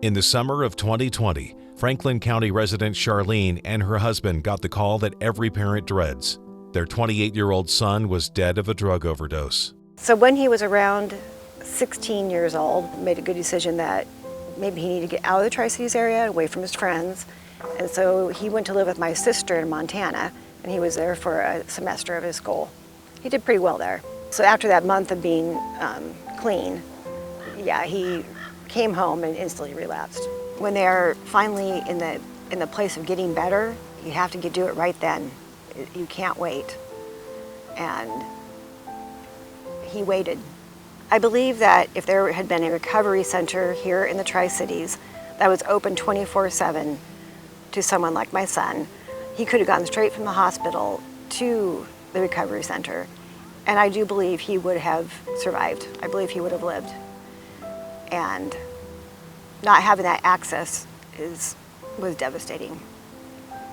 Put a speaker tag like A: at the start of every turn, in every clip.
A: In the summer of 2020, Franklin County resident Charlene and her husband got the call that every parent dreads. Their 28-year-old son was dead of a drug overdose.
B: So when he was around 16 years old, made a good decision that maybe he needed to get out of the Tri-Cities area, away from his friends. And so he went to live with my sister in Montana, and he was there for a semester of his school. He did pretty well there. So after that month of being clean, yeah, he came home and instantly relapsed. When they're finally in the place of getting better, you have to do it right then. You can't wait. And he waited. I believe that if there had been a recovery center here in the Tri-Cities that was open 24/7 to someone like my son, he could have gone straight from the hospital to the recovery center. And I do believe he would have survived. I believe he would have lived. And not having that access was devastating.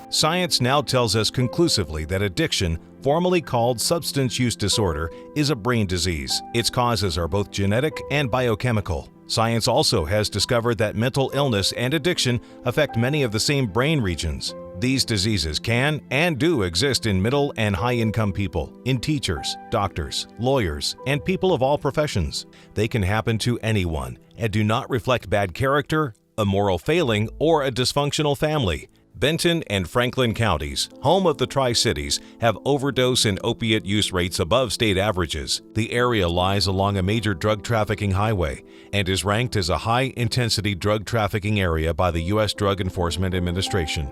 A: Science now tells us conclusively that addiction, formally called substance use disorder, is a brain disease. Its causes are both genetic and biochemical. Science also has discovered that mental illness and addiction affect many of the same brain regions. These diseases can and do exist in middle and high-income people, in teachers, doctors, lawyers, and people of all professions. They can happen to anyone and do not reflect bad character, a moral failing, or a dysfunctional family. Benton and Franklin counties, home of the Tri-Cities, have overdose and opiate use rates above state averages. The area lies along a major drug trafficking highway and is ranked as a high-intensity drug trafficking area by the U.S. Drug Enforcement Administration.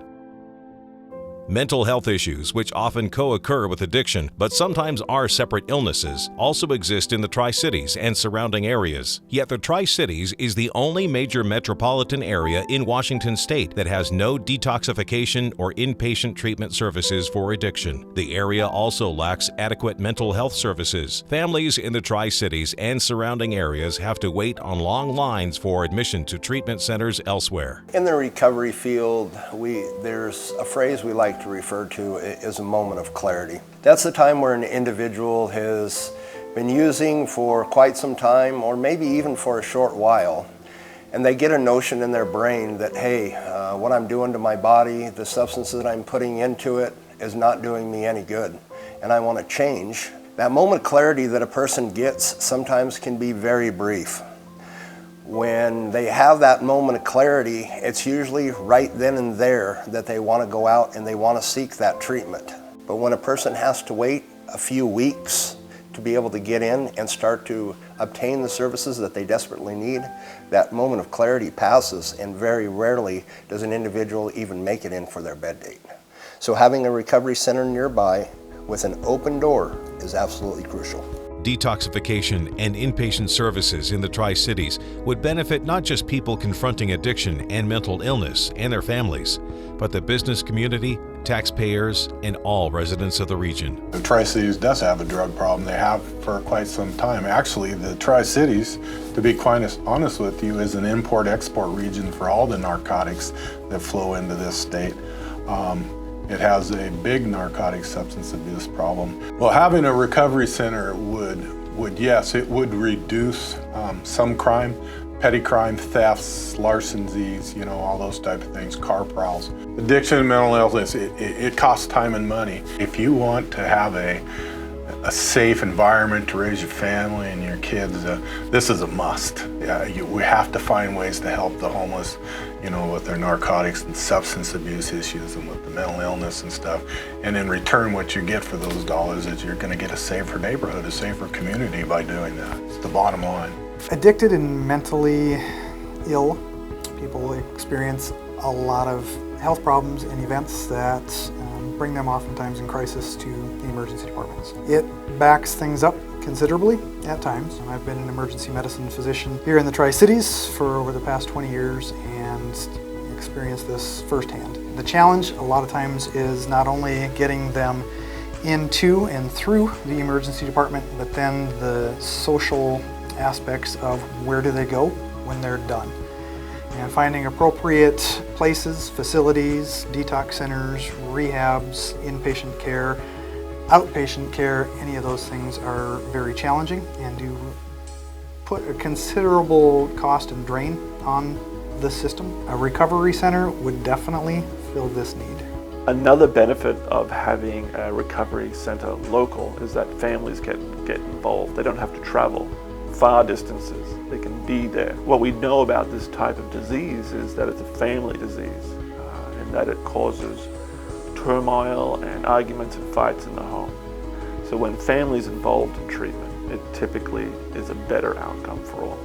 A: Mental health issues, which often co-occur with addiction but sometimes are separate illnesses, also exist in the Tri-Cities and surrounding areas. Yet the Tri-Cities is the only major metropolitan area in Washington state that has no detoxification or inpatient treatment services for addiction. The area also lacks adequate mental health services. Families in the Tri-Cities and surrounding areas have to wait on long lines for admission to treatment centers elsewhere.
C: In the recovery field, there's a phrase we like to refer to as a moment of clarity. That's the time where an individual has been using for quite some time, or maybe even for a short while, and they get a notion in their brain that, hey, what I'm doing to my body, the substances that I'm putting into it, is not doing me any good, and I want to change. That moment of clarity that a person gets sometimes can be very brief. When they have that moment of clarity, it's usually right then and there that they want to go out and they want to seek that treatment. But when a person has to wait a few weeks to be able to get in and start to obtain the services that they desperately need, that moment of clarity passes, and very rarely does an individual even make it in for their bed date. So having a recovery center nearby with an open door is absolutely crucial.
A: Detoxification and inpatient services in the Tri-Cities would benefit not just people confronting addiction and mental illness and their families, but the business community, taxpayers, and all residents of the region.
D: The Tri-Cities does have a drug problem. They have for quite some time. Actually, the Tri-Cities, to be quite honest with you, is an import-export region for all the narcotics that flow into this state. It has a big narcotic substance abuse problem. Well, having a recovery center would yes, it would reduce some crime, petty crime, thefts, larcenies, all those type of things, car prowls. Addiction and mental illness, it costs time and money. If you want to have a safe environment to raise your family and your kids, this is a must. We have to find ways to help the homeless, with their narcotics and substance abuse issues and with the mental illness and stuff. And in return, what you get for those dollars is you're going to get a safer neighborhood, a safer community by doing that. It's the bottom line.
E: Addicted and mentally ill people experience a lot of health problems and events that bring them oftentimes in crisis to the emergency departments. It backs things up considerably at times. I've been an emergency medicine physician here in the Tri-Cities for over the past 20 years and experienced this firsthand. The challenge a lot of times is not only getting them into and through the emergency department, but then the social aspects of where do they go when they're done. And finding appropriate places, facilities, detox centers, rehabs, inpatient care, outpatient care, any of those things are very challenging and do put a considerable cost and drain on this system. A recovery center would definitely fill this need.
F: Another benefit of having a recovery center local is that families get involved. They don't have to travel far distances. They can be there. What we know about this type of disease is that it's a family disease and that it causes turmoil and arguments and fights in the home. So when families involved in treatment, it typically is a better outcome for all.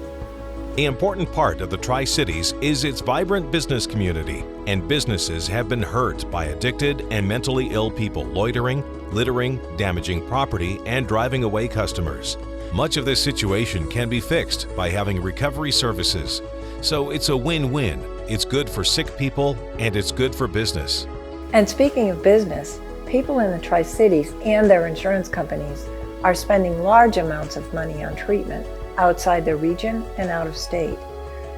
A: The important part of the Tri-Cities is its vibrant business community, and businesses have been hurt by addicted and mentally ill people loitering, littering, damaging property, and driving away customers. Much of this situation can be fixed by having recovery services. So it's a win-win. It's good for sick people, and it's good for business.
G: And speaking of business, people in the Tri-Cities and their insurance companies are spending large amounts of money on treatment outside the region and out of state.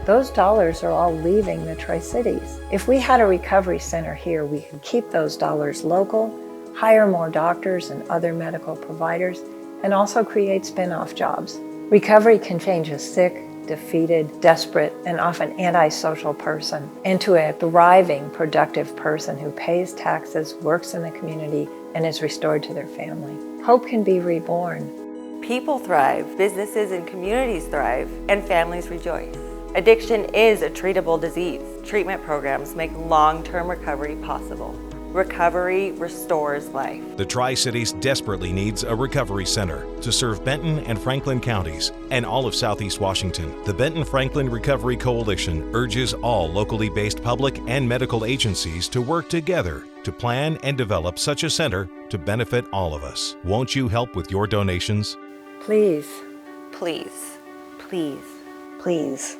G: Those dollars are all leaving the Tri-Cities. If we had a recovery center here, we could keep those dollars local, hire more doctors and other medical providers, and also create spin-off jobs. Recovery can change a sick, defeated, desperate, and often antisocial person into a thriving, productive person who pays taxes, works in the community, and is restored to their family. Hope can be reborn.
H: People thrive, businesses and communities thrive, and families rejoice. Addiction is a treatable disease. Treatment programs make long-term recovery possible. Recovery restores life.
A: The Tri-Cities desperately needs a recovery center to serve Benton and Franklin counties and all of Southeast Washington. The Benton-Franklin Recovery Coalition urges all locally based public and medical agencies to work together to plan and develop such a center to benefit all of us. Won't you help with your donations?
G: Please.
H: Please.
B: Please. Please.